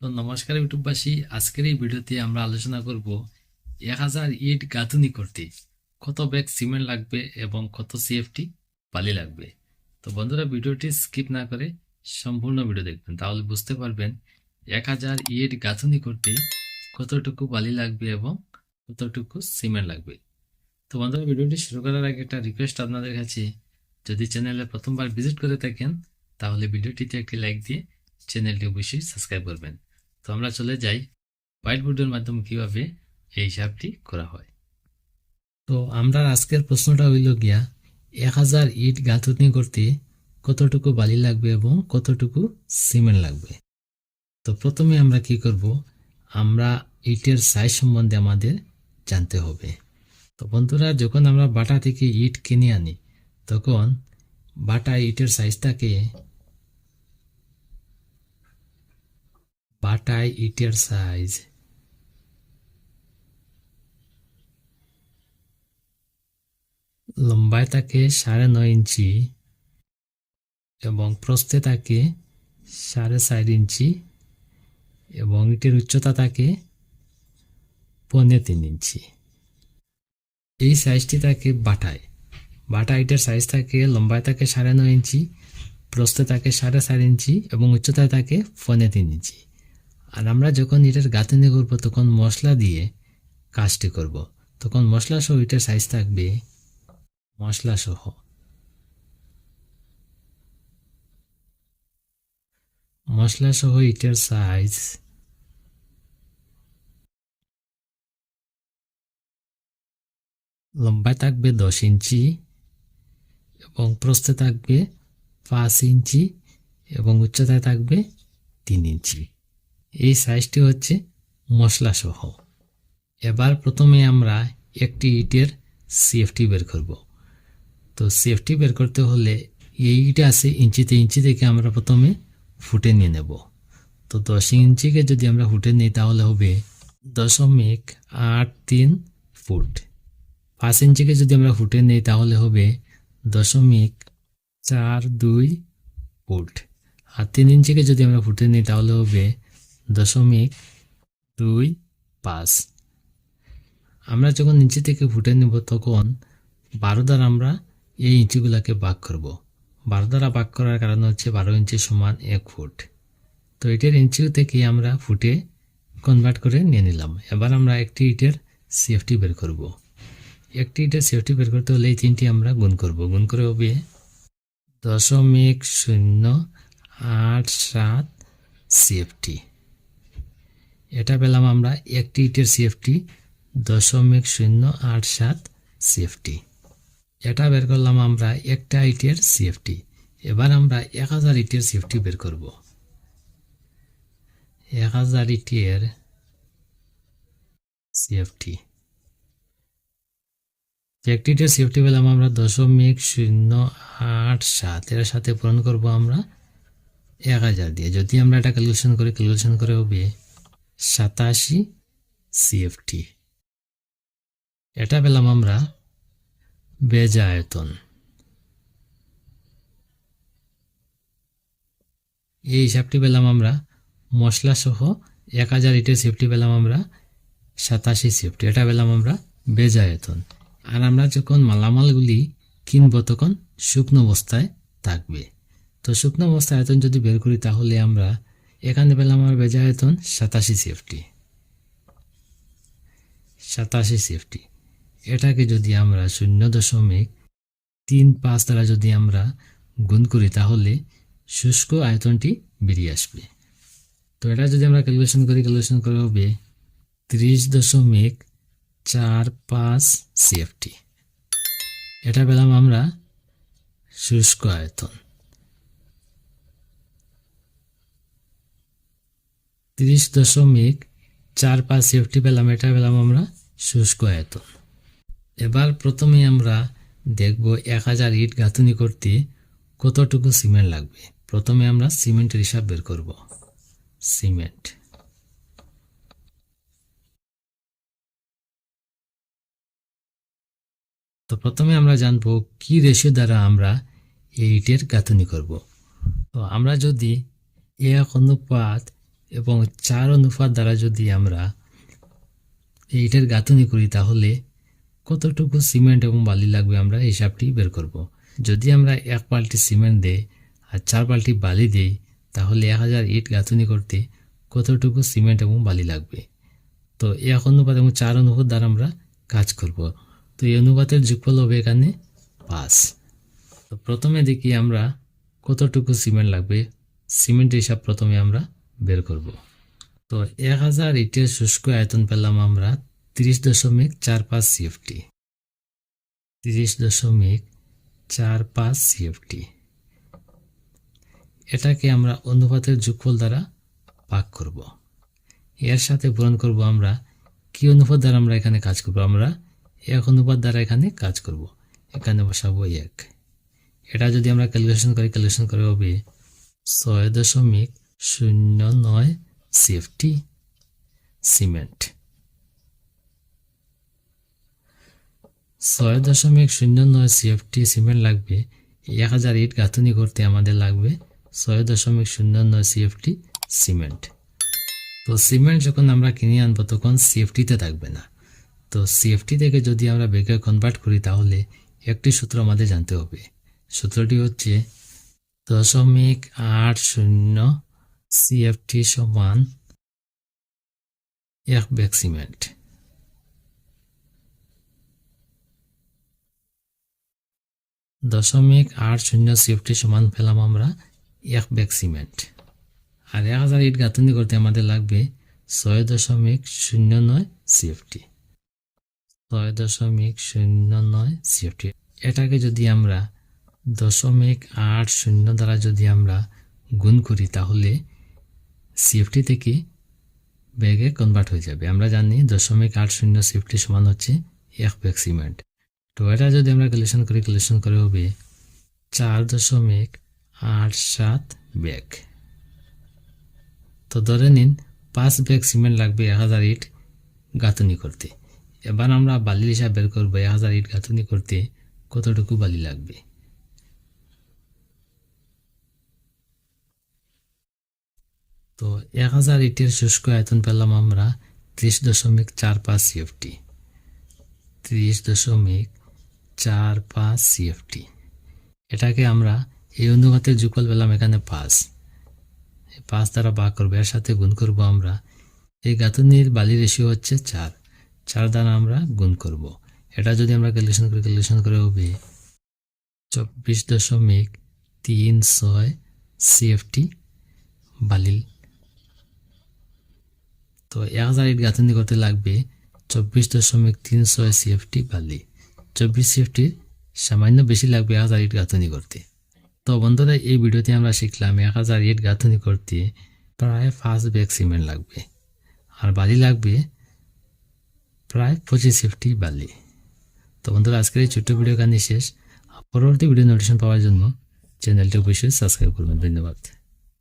তো নমস্কার ইউটিউববাসী, আজকের এই ভিডিওতে আমরা আলোচনা করব 1000 ইট গাঁথুনি করতে কত ব্যাগ সিমেন্ট লাগবে এবং কত সিএফটি বালি লাগবে। তো বন্ধুরা, ভিডিওটি স্কিপ না করে সম্পূর্ণ ভিডিও দেখবেন, তাহলে বুঝতে পারবেন 1000 ইট গাঁথুনি করতে কতটুকু বালি লাগবে এবং কতটুকু সিমেন্ট লাগবে। তো বন্ধুরা, ভিডিওটি শুরু করার আগে একটা রিকোয়েস্ট আপনাদের কাছে, যদি চ্যানেলে প্রথমবার ভিজিট করে থাকেন তাহলে ভিডিওটিতে একটি লাইক দিয়ে চ্যানেলটি অবশ্যই সাবস্ক্রাইব করবেন। তো আমরা চলে যাই হোয়াইট বোর্ডের মাধ্যমে কিভাবে এই হিসাবটি করা হয়। তো আমরা আজকের প্রশ্নটা হইল গিয়া 1000 ইট গাঁথুনি করতে কতটুকু বালি লাগবে এবং কতটুকু সিমেন্ট লাগবে। তো প্রথমে আমরা কি করব, আমরা ইটের সাইজ সম্বন্ধে আমাদের জানতে হবে। তো বন্ধুরা, যখন আমরা বাটা থেকে ইট কিনে আনি তখন বাটা ইটের সাইজটাকে বাটায় ইটের সাইজ লম্বায় থাকে 9.5 ইঞ্চি এবং প্রস্থে থাকে 4.5 ইঞ্চি এবং ইটের উচ্চতা থাকে 3.5 ইঞ্চি। এই সাইজটি থাকে বাটা ইটের সাইজ থাকে লম্বায় থাকে 9.5 ইঞ্চি, প্রস্থে থাকে 4.5 ইঞ্চি এবং উচ্চতায় থাকে 3.5 ইঞ্চি। আর আমরা যখন ইটের গাঁথুনি করব তখন মশলা দিয়ে কাজটি করব, তখন মশলা সহ ইটের সাইজ থাকবে মশলা সহ ইটের সাইজ লম্বায় থাকবে 10 ইঞ্চি এবং প্রস্থে থাকবে 5 ইঞ্চি এবং উচ্চতায় থাকবে 3 ইঞ্চি। এই সাইজটি হচ্ছে মশলা সহ। এবার প্রথমে আমরা একটি ইটের সিএফটি বের করব। তো সিএফটি বের করতে হলে এই ইট আছে ইঞ্চি থেকে আমরা প্রথমে ফুটে নিয়ে নেব। তো 10 ইঞ্চিকে যদি আমরা ফুটে নিই তাহলে হবে 0.83 ফুট। 5 ইঞ্চিকে যদি আমরা ফুটে নিই তাহলে হবে 0.42 ফুট। আর 3 ইঞ্চিকে যদি আমরা ফুটে নিই তাহলে হবে 0.25। আমরা যখন ইঞ্চি থেকে ফুটে নেব তখন 12 দ্বারা আমরা এই ইঞ্চিগুলোকে ভাগ করব। 12 দ্বারা ভাগ করার কারণ হচ্ছে 12 ইঞ্চি সমান 1 ফুট। তো এটার ইঞ্চি থেকে আমরা ফুটে কনভার্ট করে নিয়ে নিলাম। এবার আমরা একটি ইটের সিএফটি বের করব। একটি ইটের সিএফটি বের করতে হলে এই তিনটি আমরা গুণ করব। গুণ করে হবে 0.087 সিএফটি। এটা পেলাম আমরা একটি ইটের সিএফটি 0.087 সিএফটি। এটা বের করলাম আমরা একটা ইটের সিএফটি। এবার আমরা 1000 ইটের সিএফটি বের করব। 1000 ইটের সিএফটি, একটি ইটের সিএফটি পেলাম আমরা 0.087। এর সাথে পূরণ করব আমরা 1000 দিয়ে। যদি আমরা এটা ক্যালকুলেশন করে হবে 87 সিএফটি। এটা পেলাম আমরা বেজা আয়তন। এই হিসাবটি পেলাম আমরা মশলা সহ 1000 ইটের সিএফটি পেলাম আমরা 87 সিএফটি। এটা পেলাম আমরা বেজা আয়তন। আর আমরা যখন মালামালগুলি কিনবো তখন শুকনো অবস্থায় থাকবে। তো শুকনো অবস্থায় আয়তন যদি বের করি তাহলে আমরা এখানে পেলাম আমার বেজা আয়তন 87 সিএফটি। 87 সিএফটি। এটাকে যদি আমরা 0.35 দ্বারা যদি আমরা গুণ করি তাহলে শুষ্ক আয়তনটি বেরিয়ে আসবে। তো এটা যদি আমরা ক্যালকুলেশন করে হবে 30.45 সিএফটি। এটা পেলাম আমরা শুষ্ক আয়তন। 30.45 সিএফটি পেলাম, এটা পেলাম আমরা শুষ্ক আয়তন। এবার প্রথমে আমরা দেখব 1000 ইট গাঁথুনি করতে কতটুকু সিমেন্ট লাগবে। প্রথমে আমরা সিমেন্টের হিসাব বের করব। সিমেন্ট, তো প্রথমে আমরা জানব কি রেশিও দ্বারা আমরা এই ইটের গাঁথুনি করব। তো আমরা যদি 1:1 এবং 4 অনুপাত দ্বারা যদি আমরা ইটের গাঁথুনি করি তাহলে কতটুকু সিমেন্ট এবং বালি লাগবে আমরা হিসাবটি বের করব। যদি আমরা 1 বালতি সিমেন্ট দেই আর 4 বালতি বালি দেই তাহলে 1000 ইট গাঁথুনি করতে কতটুকু সিমেন্ট এবং বালি লাগবে। তো 1 অনুপাত এবং 4 অনুপাত দ্বারা আমরা কাজ করব। তো এই অনুপাতের যোগফল হবে এখানে 5। তো প্রথমে দেখি আমরা কতটুকু সিমেন্ট লাগবে, সিমেন্টের হিসাব প্রথমে আমরা বের করব। তো 1000 ইটের শুষ্ক আয়তন পেলাম আমরা 30.45 সিএফটি। 30.45 সিএফটি। এটাকে আমরা অনুপাতের যোগফল দ্বারা ভাগ করব। এর সাথে পূরণ করব আমরা কি অনুপাত দ্বারা আমরা এখানে কাজ করব, আমরা 1 অনুপাত দ্বারা এখানে কাজ করব। এখানে বসাবো 1। এটা যদি আমরা ক্যালকুলেশন করে হবে 6.09 সিএফটি সিমেন্ট। 6.09 সিএফটি সিমেন্ট লাগবে। 1000 ইট গাঁথুনি করতে আমাদের লাগবে 6.09 সিএফটি সিমেন্ট। তো সিমেন্ট যখন আমরা কিনে আনবো তখন সিএফটিতে থাকবে না। তো সিএফটি থেকে যদি আমরা ব্যাগে কনভার্ট করি তাহলে একটি সূত্র আমাদের জানতে হবে। সূত্রটি হচ্ছে 0.80 সিএফটি সমান 1 ব্যাগ সিমেন্ট। 0.80 সিএফটি সমান পেলাম আমরা 1 ব্যাগ সিমেন্ট। আর 1000 ইট গাঁথুনি করতে আমাদের লাগবে 6.09 সিএফটি। 6.09 সিএফটি। এটাকে যদি আমরা 0.80 দ্বারা যদি আমরা গুণ করি তাহলে সিএফটি থেকে ব্যাগে কনভার্ট হয়ে যাবে। আমরা জানি 0.80 সিএফটি সমান হচ্ছে 1 ব্যাগ সিমেন্ট। তো এটা যদি আমরা ক্যালকুলেশন করে হবে 4.87 ব্যাগ। তো ধরে নিন 5 ব্যাগ সিমেন্ট লাগবে 1000 ইট গাঁথুনি করতে। এবার আমরা বালির হিসাব বের করবো 1000 ইট গাঁথুনি করতে কতটুকু বালি লাগবে। তো 1000 ইটের শুষ্ক আয়তন পেলাম আমরা 30.45 সিএফটি। 30.45 সিএফটি। এটাকে আমরা এই অনুপাতের যোগফল পেলাম এখানে 5 দ্বারা ভাগ করবো, এর সাথে গুণ করব আমরা। এই গাঁথুনির বালির রেশিও হচ্ছে 4 দ্বারা আমরা গুণ করব। এটা যদি আমরা ক্যালকুলেশন করে হবে 24.36 সিএফটি বালি। তো 1000 ইট গাঁথুনি করতে লাগবে 24.36 সিএফটি বালি। 24 সিএফটি সামান্য বেশি লাগবে 1000 ইট গাঁথুনি করতে। তো বন্ধুরা এই ভিডিওতে আমরা শিখলাম 1000 ইট গাঁথুনি করতে প্রায় 5 ব্যাগ সিমেন্ট লাগবে আর বালি লাগবে প্রায় 25 সিএফটি বালি। তো বন্ধুরা আজকের এই ছোট্ট ভিডিও এখানে শেষ। পরবর্তী ভিডিও নোটিফিকেশন পাওয়ার জন্য চ্যানেলটি অবশ্যই সাবস্ক্রাইব করবেন। ধন্যবাদ।